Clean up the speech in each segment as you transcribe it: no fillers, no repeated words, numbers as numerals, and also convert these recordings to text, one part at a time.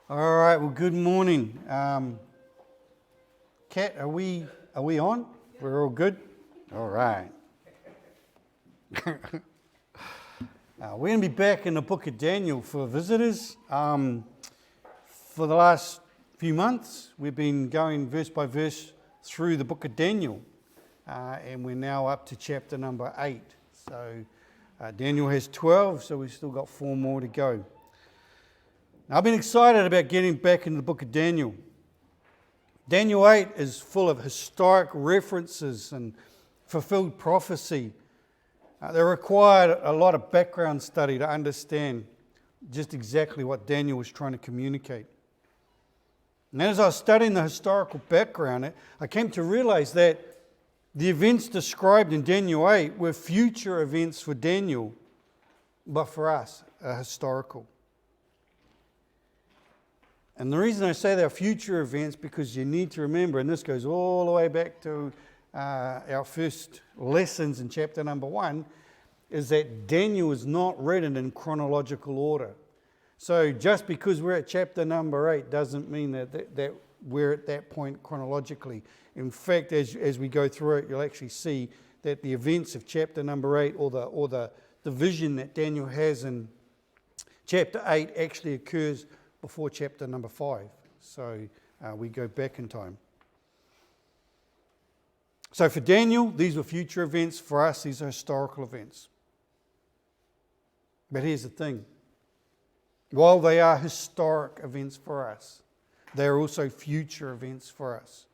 All right. Well, good morning. Kat, are we on? We're all good. All right. We're going to be back in the book of Daniel for visitors. For the last few months, we've been going verse by verse through the book of Daniel, and we're now up to chapter number 8. So Daniel has 12, so we've still got 4 more to go. Now, I've been excited about getting back into the book of Daniel. Daniel 8 is full of historic references and fulfilled prophecy. They required a lot of background study to understand just exactly what Daniel was trying to communicate. And as I was studying the historical background, I came to realize that the events described in Daniel 8 were future events for Daniel, but for us, are historical. And the reason I say they're future events, because you need to remember, and this goes all the way back to our first lessons in chapter number 1, is that Daniel is not written in chronological order. So just because we're at chapter number 8 doesn't mean that we're at that point chronologically. In fact, as we go through it, you'll actually see that the events of chapter number 8 or the vision that Daniel has in chapter 8 actually occurs before chapter number 5. So we go back in time. So for Daniel, these were future events. For us, these are historical events. But here's the thing. While they are historic events for us, they are also future events for us.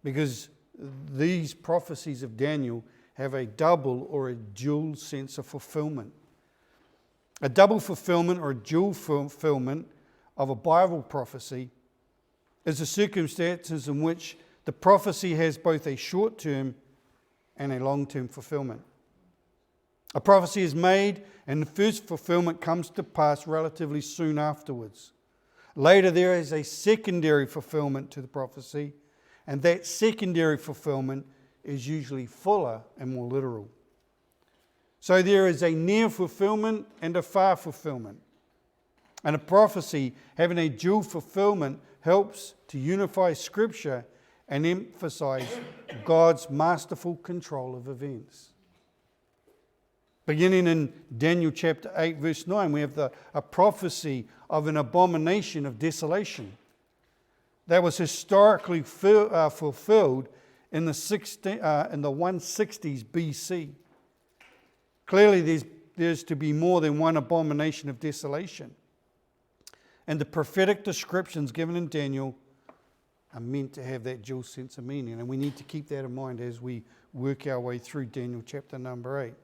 Because these prophecies of Daniel have a double or a dual sense of fulfillment. A double fulfillment or a dual fulfillment of a Bible prophecy is the circumstances in which the prophecy has both a short-term and a long-term fulfillment. A prophecy is made and the first fulfillment comes to pass relatively soon afterwards. Later there is a secondary fulfillment to the prophecy, and that secondary fulfillment is usually fuller and more literal. So there is a near fulfillment and a far fulfillment. And a prophecy having a dual fulfillment helps to unify Scripture and emphasize God's masterful control of events. Beginning in Daniel chapter 8 verse 9, we have a prophecy of an abomination of desolation that was historically fulfilled in the 160s BC. Clearly there's to be more than one abomination of desolation. And the prophetic descriptions given in Daniel are meant to have that dual sense of meaning. And we need to keep that in mind as we work our way through Daniel chapter number 8.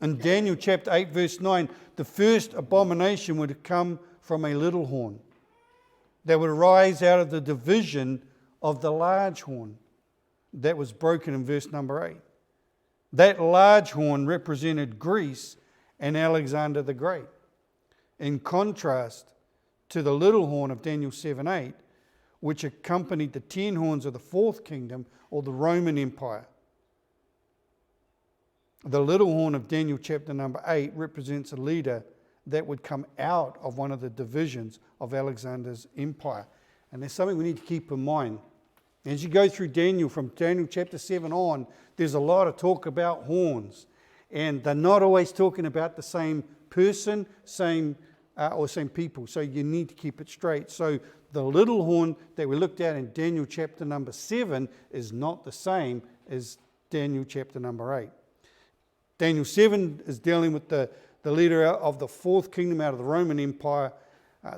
In Daniel chapter 8 verse 9, the first abomination would come from a little horn that would arise out of the division of the large horn that was broken in verse number 8. That large horn represented Greece and Alexander the Great, in contrast to the little horn of Daniel 7:8, which accompanied the 10 horns of the fourth kingdom or the Roman Empire. The little horn of Daniel chapter number 8 represents a leader that would come out of one of the divisions of Alexander's empire. And there's something we need to keep in mind. As you go through Daniel, from Daniel chapter 7 on, there's a lot of talk about horns. And they're not always talking about the same person, same people. So you need to keep it straight. So the little horn that we looked at in Daniel chapter number 7 is not the same as Daniel chapter number 8. Daniel 7 is dealing with the leader of the fourth kingdom out of the Roman Empire.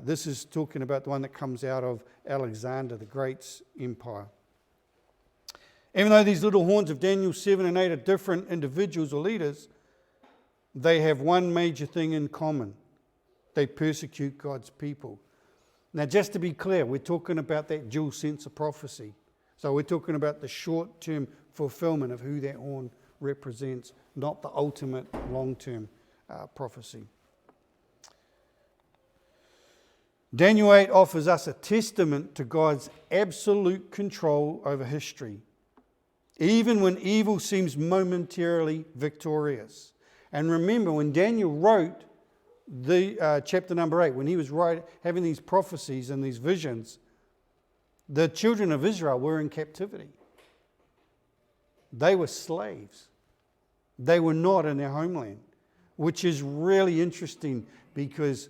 This is talking about the one that comes out of Alexander the Great's empire. Even though these little horns of Daniel 7 and 8 are different individuals or leaders, they have one major thing in common. They persecute God's people. Now, just to be clear, we're talking about that dual sense of prophecy. So we're talking about the short-term fulfillment of who that horn represents, not the ultimate long-term prophecy. Daniel 8 offers us a testament to God's absolute control over history, even when evil seems momentarily victorious. And remember, when Daniel wrote chapter number 8, when he was having these prophecies and these visions, the children of Israel were in captivity. They were slaves. They were not in their homeland, which is really interesting because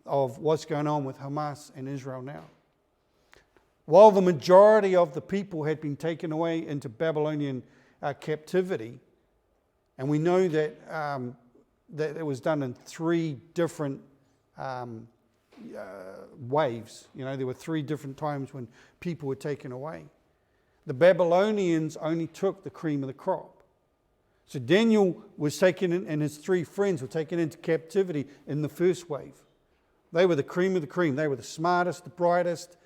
of what's going on with Hamas and Israel now. While the majority of the people had been taken away into Babylonian captivity, and we know that that it was done in 3 different waves. There were 3 different times when people were taken away. The Babylonians only took the cream of the crop. So Daniel was taken in, and his 3 friends were taken into captivity in the first wave. They were the cream of the cream. They were the smartest, the brightest,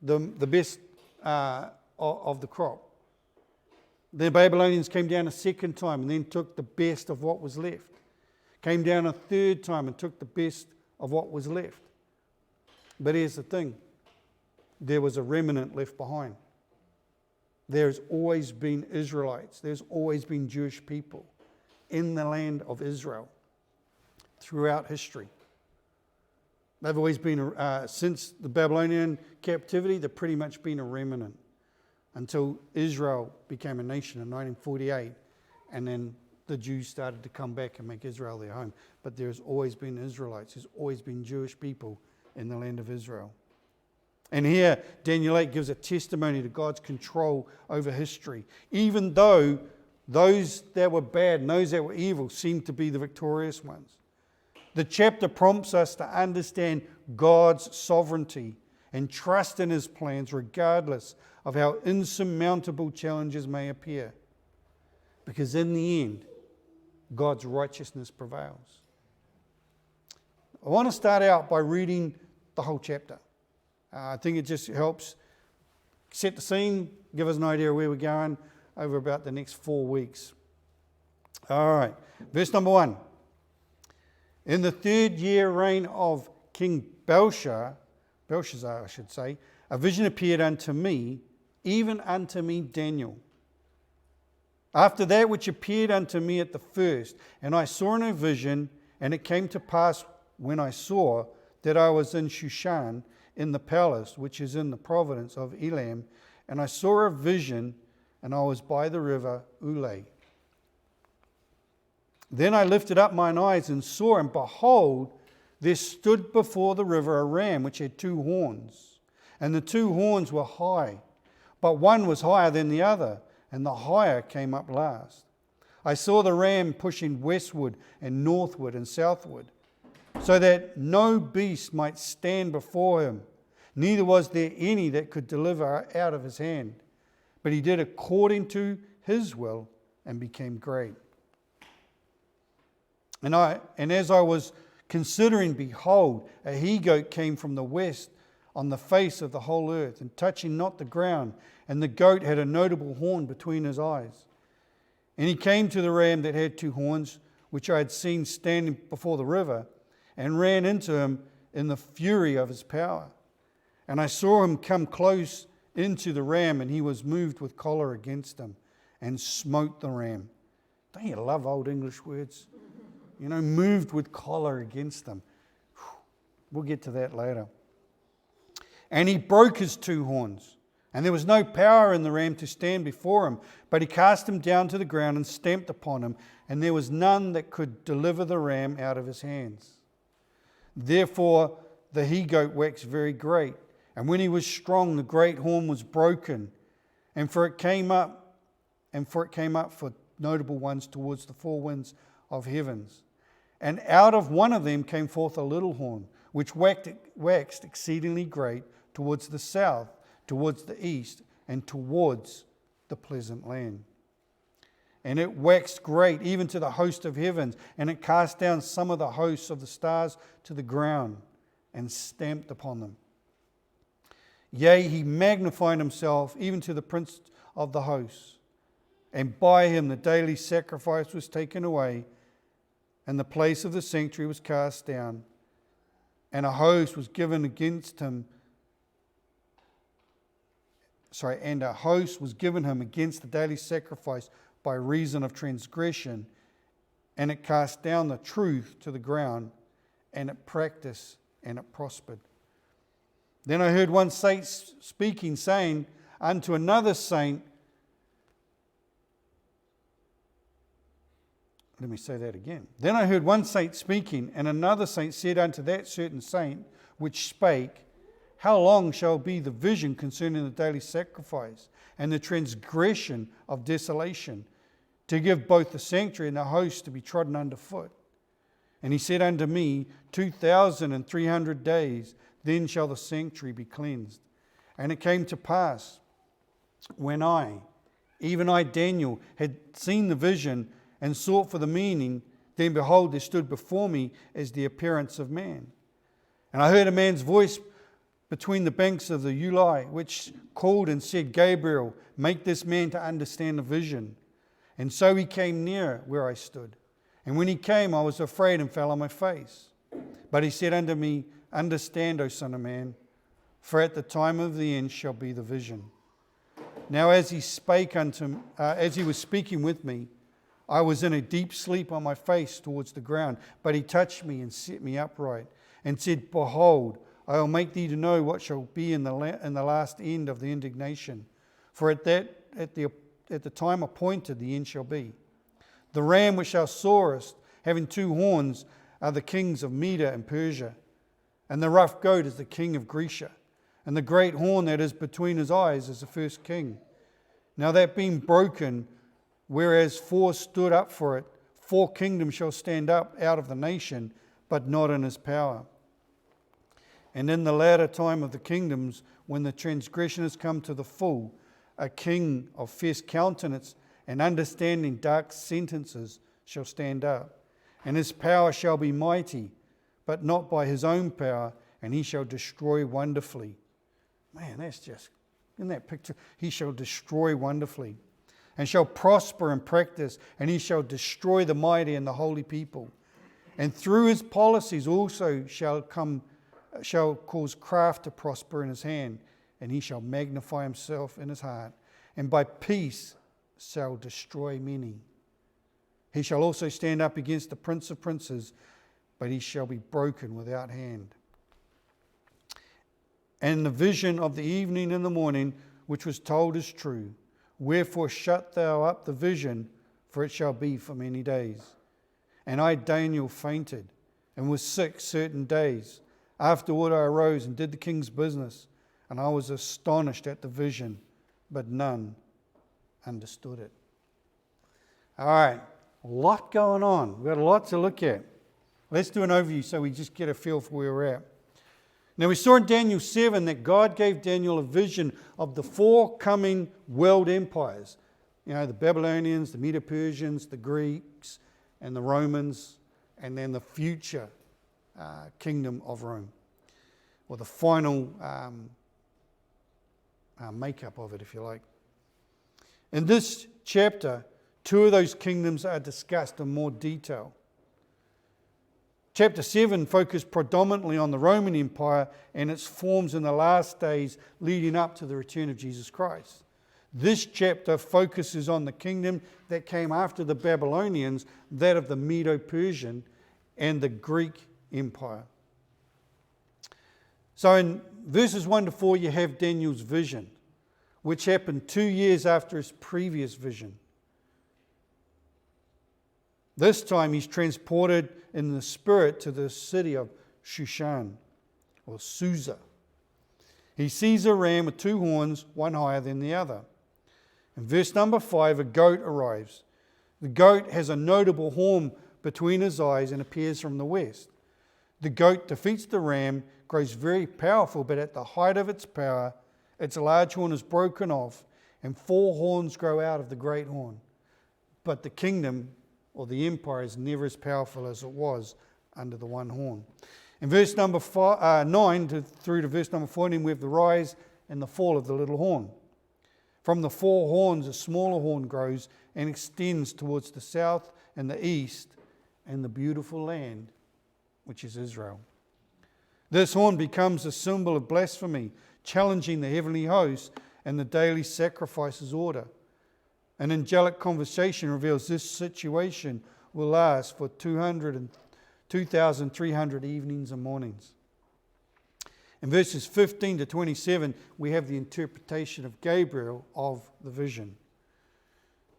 the best of the crop. The Babylonians came down a second time and then took the best of what was left. Came down a third time and took the best of what was left. But here's the thing. There was a remnant left behind. There's always been Israelites. There's always been Jewish people in the land of Israel throughout history. They've always been, since the Babylonian captivity, they've pretty much been a remnant until Israel became a nation in 1948, and then the Jews started to come back and make Israel their home. But there's always been Israelites. There's always been Jewish people in the land of Israel. And here, Daniel 8 gives a testimony to God's control over history. Even though those that were bad and those that were evil seemed to be the victorious ones. The chapter prompts us to understand God's sovereignty and trust in His plans regardless of how insurmountable challenges may appear. Because in the end, God's righteousness prevails. I want to start out by reading the whole chapter. I think it just helps set the scene, give us an idea of where we're going over about the next 4 weeks. All right, verse number 1. In the 3rd year reign of King Belshazzar, a vision appeared unto me, even unto me Daniel. After that which appeared unto me at the first, and I saw in a vision, and it came to pass when I saw that I was in Shushan, in the palace, which is in the province of Elam, and I saw a vision, and I was by the river Ulai. Then I lifted up mine eyes and saw, and behold, there stood before the river a ram which had 2 horns, and the 2 horns were high, but one was higher than the other, and the higher came up last. I saw the ram pushing westward and northward and southward, so that no beast might stand before him, neither was there any that could deliver out of his hand. But he did according to his will and became great. And as I was considering, behold, a he-goat came from the west on the face of the whole earth, and touching not the ground, and the goat had a notable horn between his eyes. And he came to the ram that had 2 horns, which I had seen standing before the river, and ran into him in the fury of his power. And I saw him come close into the ram, and he was moved with choler against him, and smote the ram. Don't you love old English words? Moved with choler against them. We'll get to that later. And he broke his 2 horns, and there was no power in the ram to stand before him, but he cast him down to the ground and stamped upon him, and there was none that could deliver the ram out of his hands. Therefore the he-goat waxed very great, and when he was strong, the great horn was broken, and for it came up for notable ones towards the 4 winds of heavens. And out of one of them came forth a little horn, which waxed exceedingly great towards the south, towards the east, and towards the pleasant land. And it waxed great even to the host of heavens, and it cast down some of the hosts of the stars to the ground, and stamped upon them. Yea, he magnified himself even to the prince of the hosts. And by him the daily sacrifice was taken away, and the place of the sanctuary was cast down, and a host was given against him. And a host was given him against the daily sacrifice by reason of transgression, and it cast down the truth to the ground, and it practiced, and it prospered. Then I heard one saint speaking, saying unto another saint, let me say that again. Then I heard one saint speaking, and another saint said unto that certain saint which spake, how long shall be the vision concerning the daily sacrifice and the transgression of desolation, to give both the sanctuary and the host to be trodden under foot? And he said unto me, 2,300 days, then shall the sanctuary be cleansed. And it came to pass, when I, even I, Daniel, had seen the vision and sought for the meaning, then behold, there stood before me as the appearance of man. And I heard a man's voice between the banks of the Ulai, which called and said, Gabriel, make this man to understand the vision. And so he came near where I stood. And when he came, I was afraid and fell on my face. But he said unto me, understand, O son of man, for at the time of the end shall be the vision. Now as he was speaking with me, I was in a deep sleep on my face towards the ground. But he touched me and set me upright, and said, behold, I will make thee to know what shall be in the last end of the indignation. For at the time appointed the end shall be. The ram which thou sawest, having two horns, are the kings of Media and Persia. And the rough goat is the king of Grecia. And the great horn that is between his eyes is the first king. Now that being broken, whereas four stood up for it, 4 kingdoms shall stand up out of the nation, but not in his power. And in the latter time of the kingdoms, when the transgression has come to the full, a king of fierce countenance and understanding dark sentences shall stand up. And his power shall be mighty, but not by his own power, and he shall destroy wonderfully. Man, that's just, in that picture, he shall destroy wonderfully, and shall prosper in practice, and he shall destroy the mighty and the holy people. And through his policies also shall cause craft to prosper in his hand, and he shall magnify himself in his heart, and by peace shall destroy many. He shall also stand up against the prince of princes, but he shall be broken without hand. And the vision of the evening and the morning, which was told, is true. Wherefore shut thou up the vision, for it shall be for many days. And I, Daniel, fainted, and was sick certain days. Afterward I arose and did the king's business, and I was astonished at the vision, but none understood it. All right, a lot going on. We've got a lot to look at. Let's do an overview so we just get a feel for where we're at. Now we saw in Daniel 7 that God gave Daniel a vision of the 4 coming world empires. You know, the Babylonians, the Medo-Persians, the Greeks, and the Romans, and then the future kingdom of Rome, or the final makeup of it, if you like. In this chapter, 2 of those kingdoms are discussed in more detail. Chapter 7 focused predominantly on the Roman Empire and its forms in the last days leading up to the return of Jesus Christ. This chapter focuses on the kingdom that came after the Babylonians, that of the Medo-Persian and the Greek Empire. So in verses 1 to 4 you have Daniel's vision, which happened 2 years after his previous vision. This time he's transported in the spirit to the city of Shushan, or Susa. He sees a ram with 2 horns, one higher than the other. In verse number 5, a goat arrives. The goat has a notable horn between his eyes and appears from the west. The goat defeats the ram, grows very powerful, but at the height of its power, its large horn is broken off, and 4 horns grow out of the great horn. But the kingdom, or the empire, is never as powerful as it was under the one horn. In verse number 9 through to verse number 14, we have the rise and the fall of the little horn. From the 4 horns, a smaller horn grows and extends towards the south and the east and the beautiful land, which is Israel. This horn becomes a symbol of blasphemy, challenging the heavenly host and the daily sacrifices order. An angelic conversation reveals this situation will last for 2,300 evenings and mornings. In verses 15 to 27, we have the interpretation of Gabriel of the vision.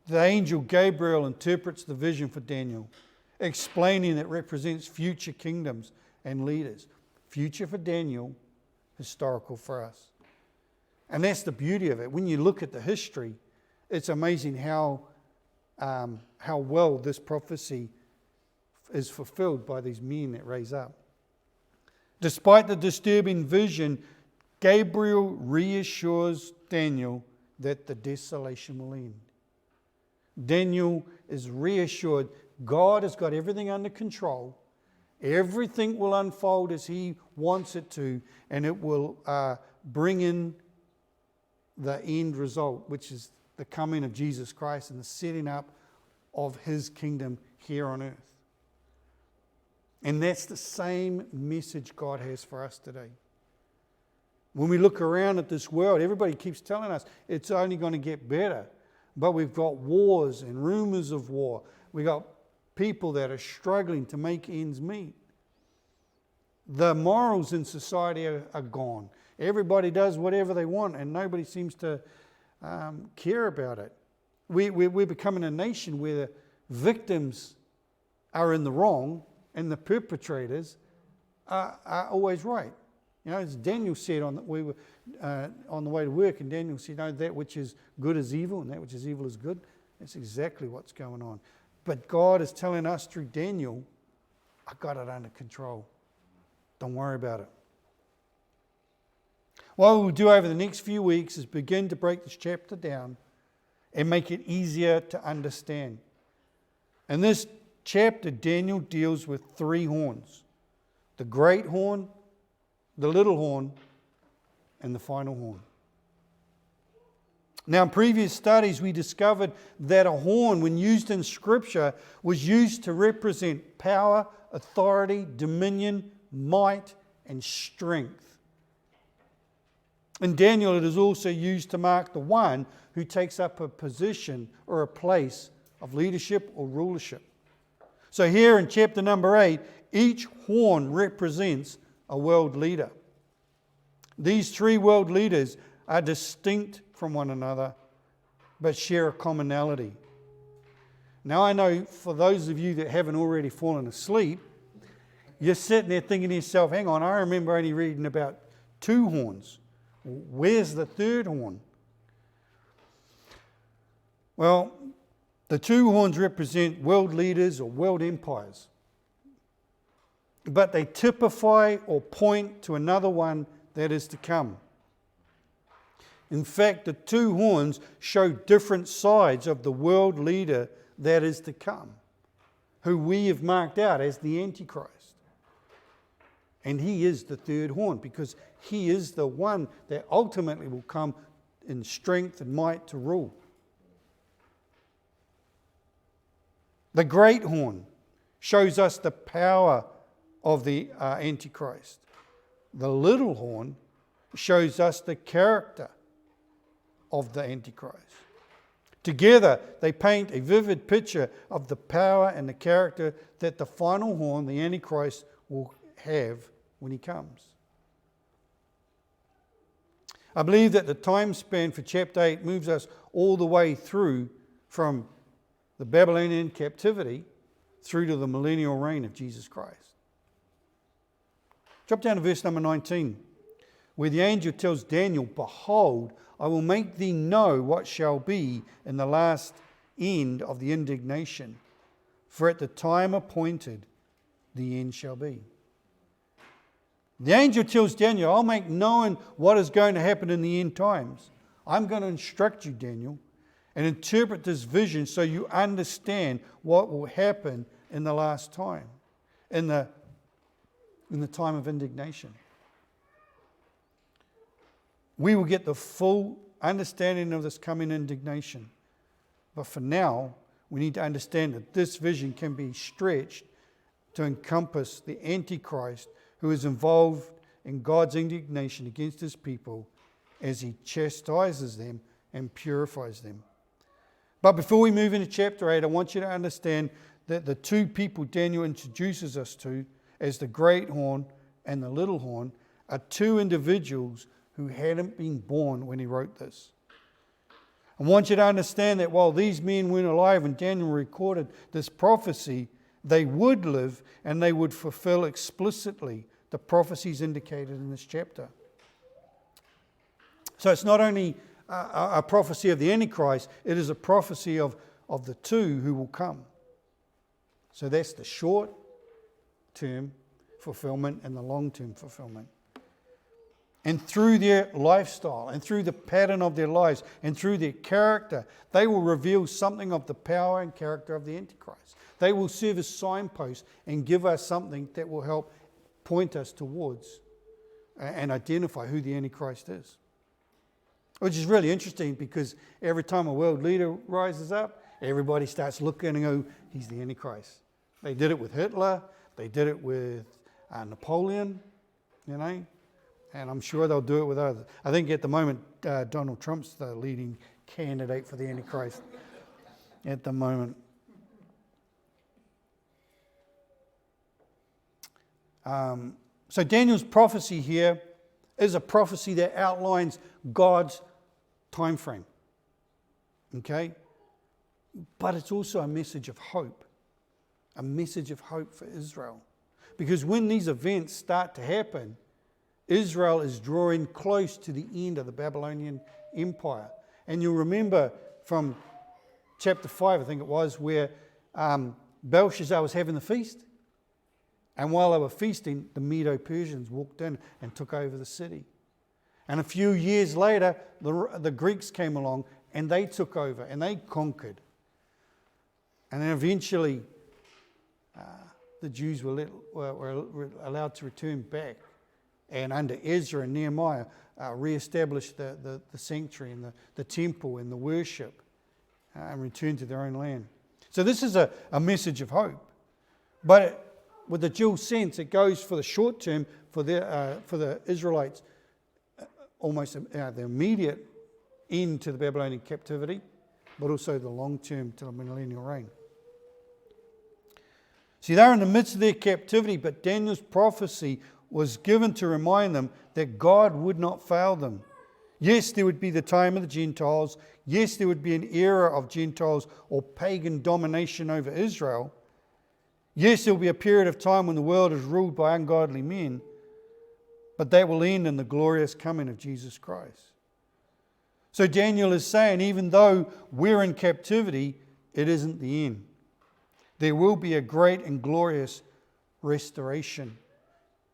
The angel Gabriel interprets the vision for Daniel, explaining it represents future kingdoms and leaders. Future for Daniel, historical for us. And that's the beauty of it. When you look at the history, it's amazing how well this prophecy is fulfilled by these men that raise up. Despite the disturbing vision, Gabriel reassures Daniel that the desolation will end. Daniel is reassured God has got everything under control. Everything will unfold as He wants it to, and it will bring in the end result, which is the coming of Jesus Christ and the setting up of His kingdom here on earth. And that's the same message God has for us today. When we look around at this world, everybody keeps telling us it's only going to get better. But we've got wars and rumors of war. We've got people that are struggling to make ends meet. The morals in society are gone. Everybody does whatever they want and nobody seems to care about it. We're becoming a nation where the victims are in the wrong and the perpetrators are always right. You know, as Daniel said, we were on the way to work, and Daniel said, no, that which is good is evil, and that which is evil is good. That's exactly what's going on. But God is telling us through Daniel, I got it under control. Don't worry about it. What we'll do over the next few weeks is begin to break this chapter down and make it easier to understand. In this chapter, Daniel deals with 3 horns. The great horn, the little horn, and the final horn. Now, in previous studies, we discovered that a horn, when used in Scripture, was used to represent power, authority, dominion, might, and strength. In Daniel, it is also used to mark the one who takes up a position or a place of leadership or rulership. So here in chapter number 8, each horn represents a world leader. These 3 world leaders are distinct from one another, but share a commonality. Now I know for those of you that haven't already fallen asleep, you're sitting there thinking to yourself, hang on, I remember only reading about 2 horns. Where's the 3rd horn? Well, the 2 horns represent world leaders or world empires. But they typify or point to another one that is to come. In fact, the 2 horns show different sides of the world leader that is to come, who we have marked out as the Antichrist. And he is the 3rd horn because he is the one that ultimately will come in strength and might to rule. The great horn shows us the power of the Antichrist. The little horn shows us the character of the Antichrist. Together, they paint a vivid picture of the power and the character that the final horn, the Antichrist, will have when he comes. I believe that the time span for chapter 8 moves us all the way through from the Babylonian captivity through to the millennial reign of Jesus Christ. Drop down to verse number 19, where the angel tells Daniel, behold, I will make thee know what shall be in the last end of the indignation, for at the time appointed the end shall be. The angel tells Daniel, I'll make known what is going to happen in the end times. I'm going to instruct you, Daniel, and interpret this vision so you understand what will happen in the last time, in the time of indignation. We will get the full understanding of this coming indignation. But for now, we need to understand that this vision can be stretched to encompass the Antichrist who is involved in God's indignation against his people as he chastises them and purifies them. But before we move into chapter 8, I want you to understand that the two people Daniel introduces us to as the great horn and the little horn are two individuals who hadn't been born when he wrote this. I want you to understand that while these men weren't alive when Daniel recorded this prophecy, they would live and they would fulfill explicitly the prophecies indicated in this chapter. So it's not only a prophecy of the Antichrist, it is a prophecy of the two who will come. So that's the short-term fulfillment and the long-term fulfillment. And through their lifestyle and through the pattern of their lives and through their character, they will reveal something of the power and character of the Antichrist. They will serve as signposts and give us something that will help point us towards and identify who the Antichrist is. Which is really interesting because every time a world leader rises up, everybody starts looking and go, he's the Antichrist. They did it with Hitler. They did it with Napoleon, you know. And I'm sure they'll do it with others. I think at the moment, Donald Trump's the leading candidate for the Antichrist at the moment. So Daniel's prophecy here is a prophecy that outlines God's time frame. Okay? But it's also a message of hope. A message of hope for Israel. Because when these events start to happen, Israel is drawing close to the end of the Babylonian Empire. And you'll remember from chapter 5, I think it was, where Belshazzar was having the feast. And while they were feasting, the Medo-Persians walked in and took over the city. And a few years later, the Greeks came along and they took over and they conquered. And then eventually, the Jews were allowed to return back. And under Ezra and Nehemiah, re-established the sanctuary and the temple and the worship and returned to their own land. So this is a message of hope. But with the dual sense, it goes for the short term for the Israelites, almost the immediate end to the Babylonian captivity, but also the long term to the millennial reign. See, they're in the midst of their captivity, but Daniel's prophecy was given to remind them that God would not fail them. Yes, there would be the time of the Gentiles. Yes, there would be an era of Gentiles or pagan domination over Israel. Yes, there will be a period of time when the world is ruled by ungodly men, but that will end in the glorious coming of Jesus Christ. So Daniel is saying, even though we're in captivity, it isn't the end. There will be a great and glorious restoration.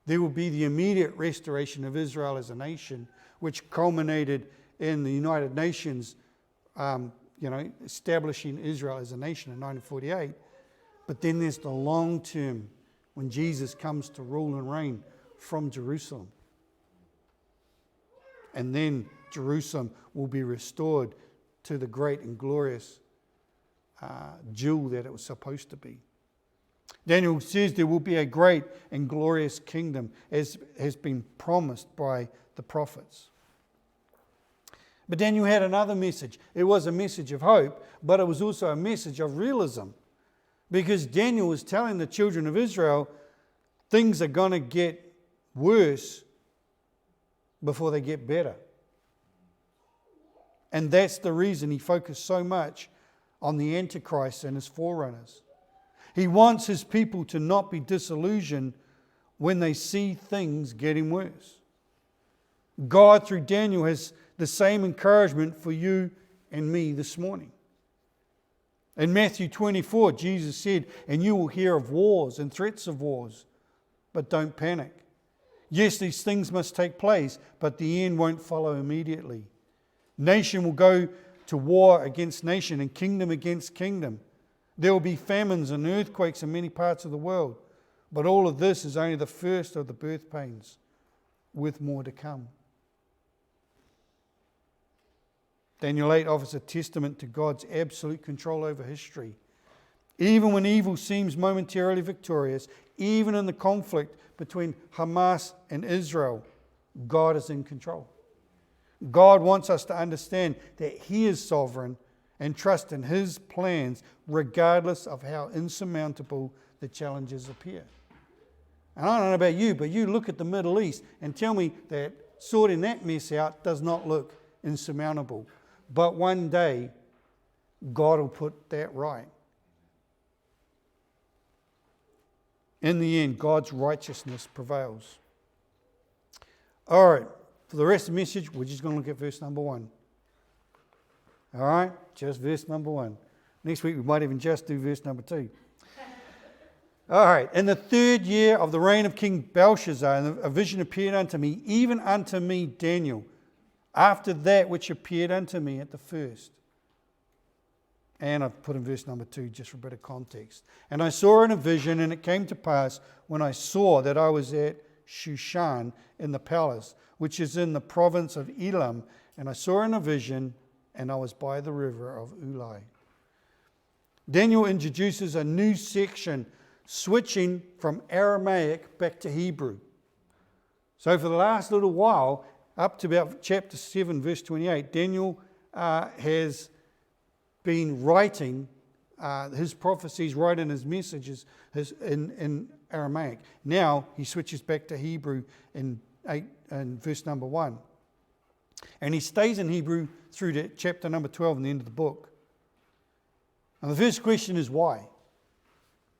There will be the immediate restoration of Israel as a nation, which culminated in the United Nations, establishing Israel as a nation in 1948. But then there's the long term when Jesus comes to rule and reign from Jerusalem. And then Jerusalem will be restored to the great and glorious jewel that it was supposed to be. Daniel says there will be a great and glorious kingdom as has been promised by the prophets. But Daniel had another message. It was a message of hope, but it was also a message of realism. Because Daniel was telling the children of Israel, things are going to get worse before they get better. And that's the reason he focused so much on the Antichrist and his forerunners. He wants his people to not be disillusioned when they see things getting worse. God, through Daniel, has the same encouragement for you and me this morning. In Matthew 24, Jesus said, "And you will hear of wars and threats of wars, but don't panic. Yes, these things must take place, but the end won't follow immediately. Nation will go to war against nation and kingdom against kingdom. There will be famines and earthquakes in many parts of the world, but all of this is only the first of the birth pains, with more to come." Daniel 8 offers a testament to God's absolute control over history. Even when evil seems momentarily victorious, even in the conflict between Hamas and Israel, God is in control. God wants us to understand that He is sovereign and trust in His plans, regardless of how insurmountable the challenges appear. And I don't know about you, but you look at the Middle East and tell me that sorting that mess out does not look insurmountable. But one day, God will put that right. In the end, God's righteousness prevails. All right, for the rest of the message, we're just going to look at verse number 1. All right, just verse number 1. Next week, we might even just do verse number 2. All right, in the 3rd year of the reign of King Belshazzar, a vision appeared unto me, even unto me, Daniel, after that which appeared unto me at the first. And I've put in verse number 2 just for a bit of context. And I saw in a vision, and it came to pass when I saw that I was at Shushan in the palace, which is in the province of Elam. And I saw in a vision, and I was by the river of Ulai. Daniel introduces a new section, switching from Aramaic back to Hebrew. So for the last little while, up to about chapter 7, verse 28, Daniel has been writing his prophecies, writing his messages in Aramaic. Now he switches back to Hebrew in verse number 1. And he stays in Hebrew through to chapter number 12 and the end of the book. And the first question is why?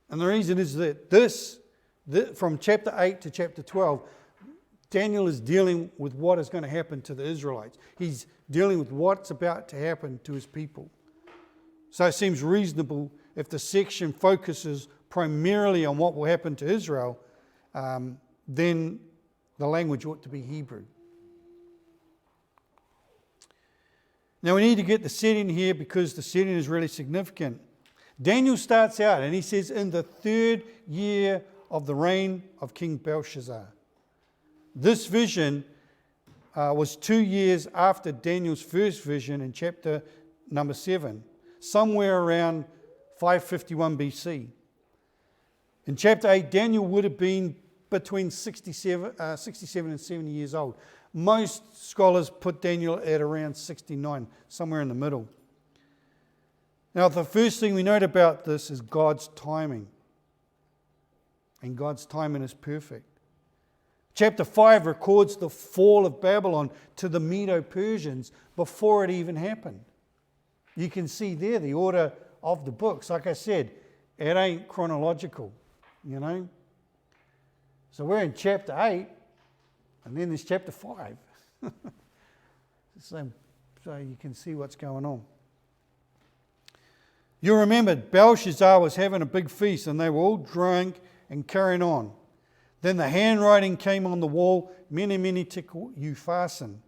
And the reason is that from chapter 8 to chapter 12, Daniel is dealing with what is going to happen to the Israelites. He's dealing with what's about to happen to his people. So it seems reasonable if the section focuses primarily on what will happen to Israel, then the language ought to be Hebrew. Now we need to get the setting here because the setting is really significant. Daniel starts out and he says, in the 3rd year of the reign of King Belshazzar. This vision was 2 years after Daniel's first vision in chapter number 7. Somewhere around 551 BC. In chapter 8, Daniel would have been between 67 and 70 years old. Most scholars put Daniel at around 69, somewhere in the middle. Now, the first thing we note about this is God's timing. And God's timing is perfect. Chapter 5 records the fall of Babylon to the Medo-Persians before it even happened. You can see there the order of the books. Like I said, it ain't chronological, you know. So we're in chapter 8, and then there's chapter 5. So you can see what's going on. You remember Belshazzar was having a big feast, and they were all drunk and carrying on. Then the handwriting came on the wall, mene, mene, tekel, upharsin.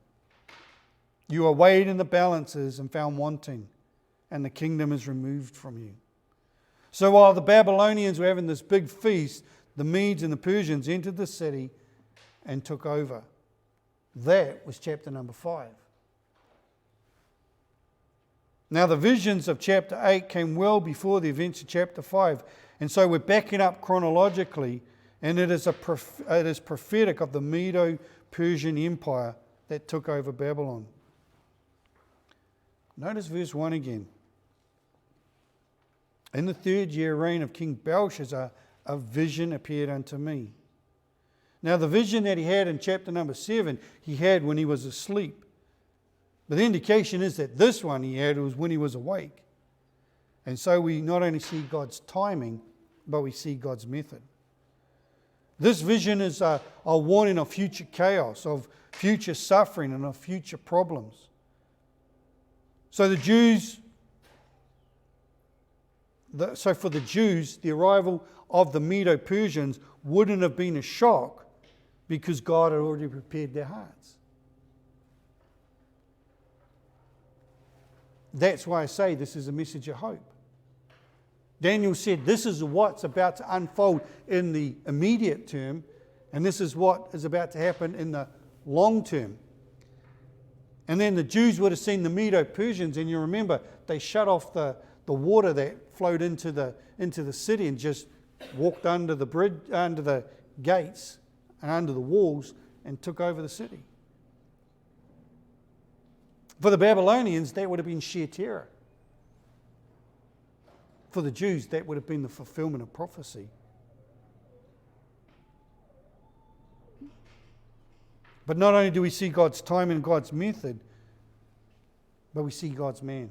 You are weighed in the balances and found wanting, and the kingdom is removed from you. So while the Babylonians were having this big feast, the Medes and the Persians entered the city and took over. That was chapter number 5. Now the visions of chapter 8 came well before the events of chapter 5. And so we're backing up chronologically, and it is prophetic of the Medo-Persian Empire that took over Babylon. Notice verse 1 again. In the 3rd year reign of King Belshazzar, a vision appeared unto me. Now the vision that he had in chapter number 7, he had when he was asleep. But the indication is that this one he had was when he was awake. And so we not only see God's timing, but we see God's method. This vision is a warning of future chaos, of future suffering, and of future problems. So for the Jews, the arrival of the Medo-Persians wouldn't have been a shock because God had already prepared their hearts. That's why I say this is a message of hope. Daniel said this is what's about to unfold in the immediate term, and this is what is about to happen in the long term. And then the Jews would have seen the Medo-Persians, and you remember they shut off the water that flowed into the city and just walked under the bridge, under the gates and under the walls and took over the city. For the Babylonians, that would have been sheer terror. for the Jews, that would have been the fulfillment of prophecy. But not only do we see God's time and God's method, but we see God's man.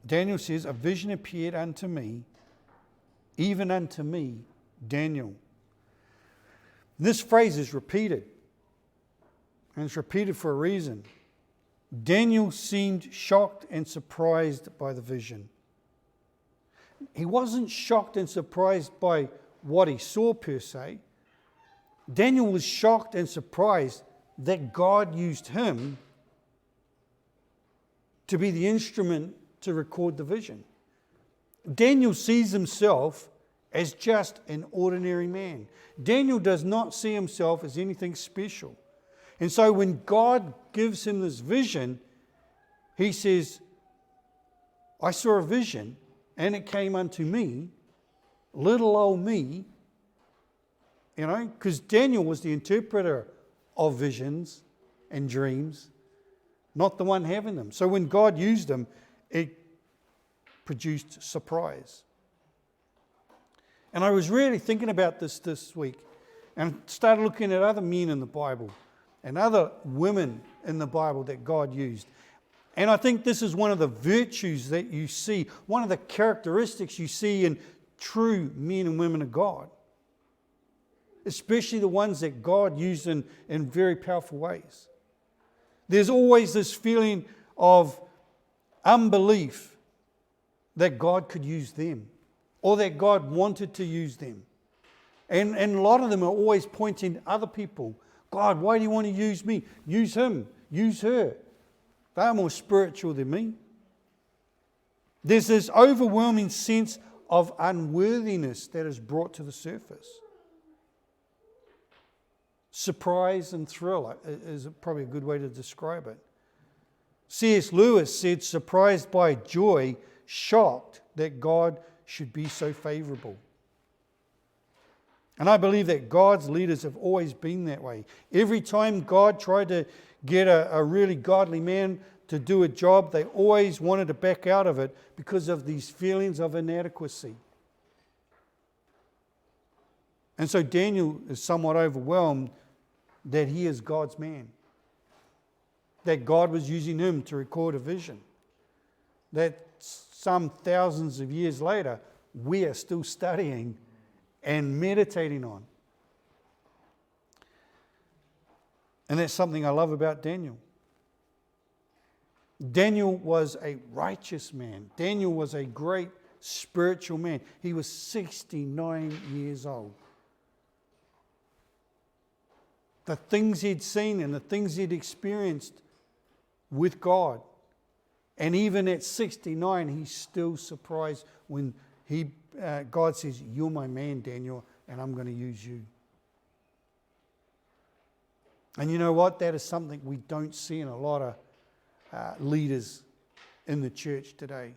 Daniel says, a vision appeared unto me, even unto me, Daniel. This phrase is repeated, and it's repeated for a reason. Daniel seemed shocked and surprised by the vision. He wasn't shocked and surprised by what he saw per se. Daniel was shocked and surprised that God used him to be the instrument to record the vision. Daniel sees himself as just an ordinary man. Daniel does not see himself as anything special. And so when God gives him this vision, he says, I saw a vision, and it came unto me, little old me, because Daniel was the interpreter of visions and dreams, not the one having them. So when God used them, it produced surprise. And I was really thinking about this week, and started looking at other men in the Bible and other women in the Bible that God used. And I think this is one of the virtues that you see, one of the characteristics you see in true men and women of God, especially the ones that God used in very powerful ways. There's always this feeling of unbelief that God could use them, or that God wanted to use them. And a lot of them are always pointing to other people. God, why do you want to use me? Use him, use her. They're more spiritual than me. There's this overwhelming sense of unworthiness that is brought to the surface. Surprise and thrill is probably a good way to describe it. C.S. Lewis said, surprised by joy, shocked that God should be so favourable. And I believe that God's leaders have always been that way. Every time God tried to get a really godly man to do a job, they always wanted to back out of it because of these feelings of inadequacy. And so Daniel is somewhat overwhelmed that he is God's man, that God was using him to record a vision, that some thousands of years later we are still studying and meditating on. And that's something I love about Daniel. Daniel was a righteous man. Daniel was a great spiritual man. He was 69 years old. The things he'd seen and the things he'd experienced with God. And even at 69, he's still surprised when God says, you're my man, Daniel, and I'm going to use you. And you know what? That is something we don't see in a lot of leaders in the church today.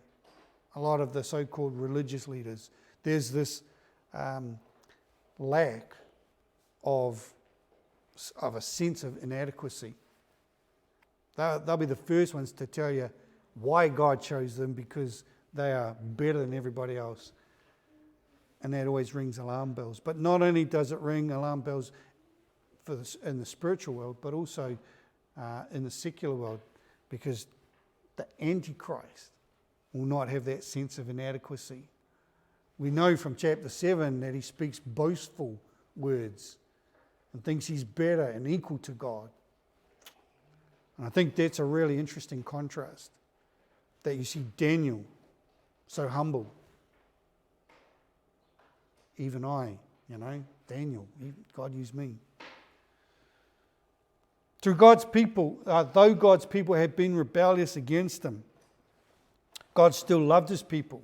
A lot of the so-called religious leaders. There's this lack of a sense of inadequacy. They'll be the first ones to tell you why God chose them, because they are better than everybody else. And that always rings alarm bells. But not only does it ring alarm bells in the spiritual world, but also in the secular world, because the Antichrist will not have that sense of inadequacy. We know from chapter 7 that he speaks boastful words and thinks he's better and equal to God. And I think that's a really interesting contrast, that you see Daniel so humble. Even I, Daniel, God used me. Through God's people, though God's people had been rebellious against him, God still loved his people.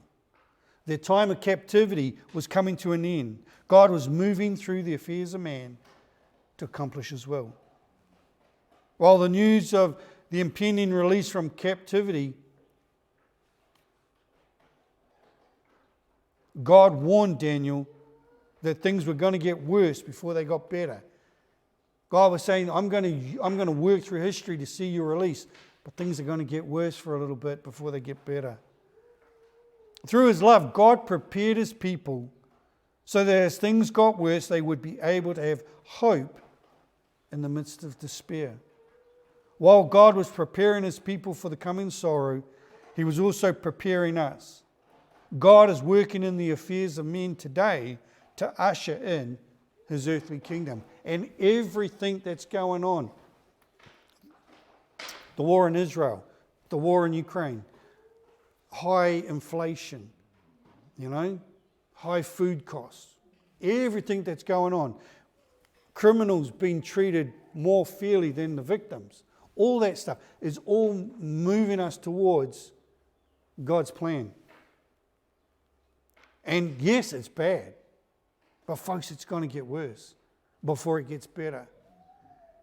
Their time of captivity was coming to an end. God was moving through the affairs of man to accomplish his will. While the news of the impending release from captivity, God warned Daniel that things were going to get worse before they got better. God was saying, I'm going to work through history to see your release, but things are going to get worse for a little bit before they get better. Through his love, God prepared his people so that as things got worse, they would be able to have hope in the midst of despair. While God was preparing his people for the coming sorrow, he was also preparing us. God is working in the affairs of men today to usher in his earthly kingdom. And everything that's going on, the war in Israel, the war in Ukraine, high inflation, high food costs, everything that's going on, criminals being treated more fairly than the victims, all that stuff is all moving us towards God's plan. And yes, it's bad, but folks, it's going to get worse before it gets better.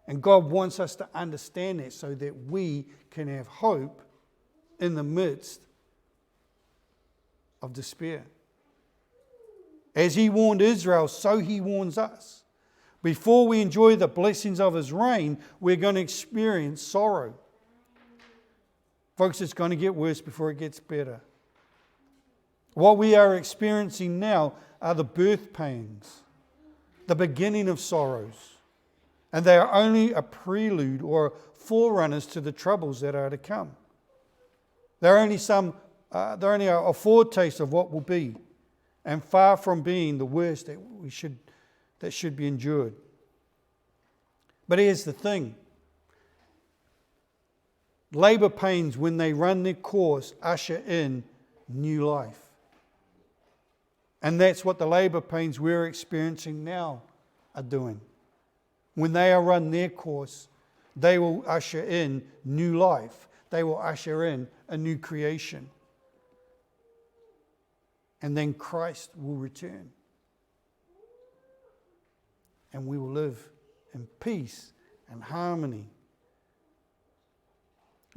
And God wants us to understand that so that we can have hope in the midst of despair. As he warned Israel, so he warns us. Before we enjoy the blessings of his reign, we're going to experience sorrow. Folks, it's going to get worse before it gets better. What we are experiencing now are the birth pains, the beginning of sorrows, and they are only a prelude or forerunners to the troubles that are to come. They're only a foretaste of what will be, and far from being the worst that should be endured. But here's the thing. Labour pains, when they run their course, usher in new life. And that's what the labour pains we're experiencing now are doing. When they are run their course, they will usher in new life. They will usher in a new creation. And then Christ will return. And we will live in peace and harmony.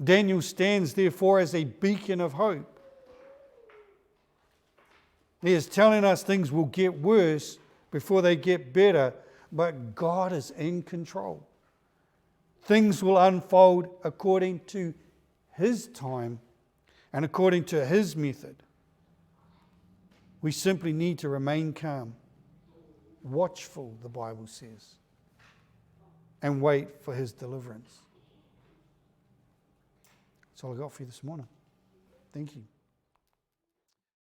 Daniel stands therefore as a beacon of hope. He is telling us things will get worse before they get better, but God is in control. Things will unfold according to his time and according to his method. We simply need to remain calm, watchful, the Bible says, and wait for his deliverance. That's all I got for you this morning. Thank you.